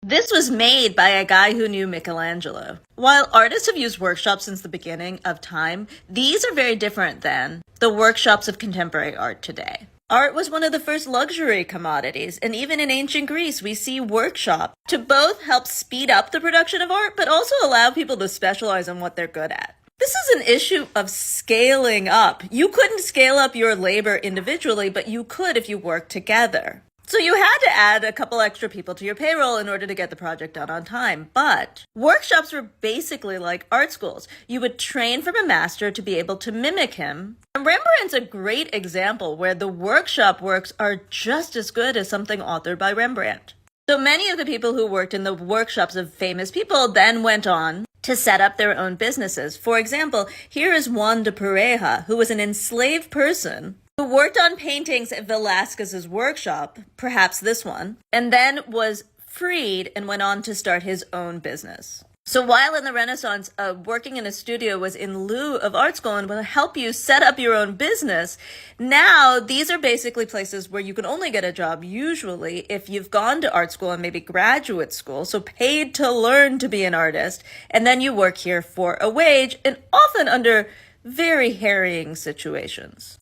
This was made by a guy who knew Michelangelo. While artists have used workshops since the beginning of time, these are very different than the workshops of contemporary art today. Art was one of the first luxury commodities, and even in ancient Greece, we see workshops to both help speed up the production of art, but also allow people to specialize in what they're good at. This is an issue of scaling up. You couldn't scale up your labor individually, but you could if you worked together. So you had to add a couple extra people to your payroll in order to get the project done on time. But workshops were basically like art schools. You would train from a master to be able to mimic him. And Rembrandt's a great example where the workshop works are just as good as something authored by Rembrandt. So many of the people who worked in the workshops of famous people then went on to set up their own businesses. For example, here is Juan de Pareja, who was an enslaved person who worked on paintings at Velázquez's workshop, perhaps this one, and then was freed and went on to start his own business. So while in the Renaissance, working in a studio was in lieu of art school and will help you set up your own business, now these are basically places where you can only get a job usually if you've gone to art school and maybe graduate school, so paid to learn to be an artist, and then you work here for a wage and often under very harrying situations.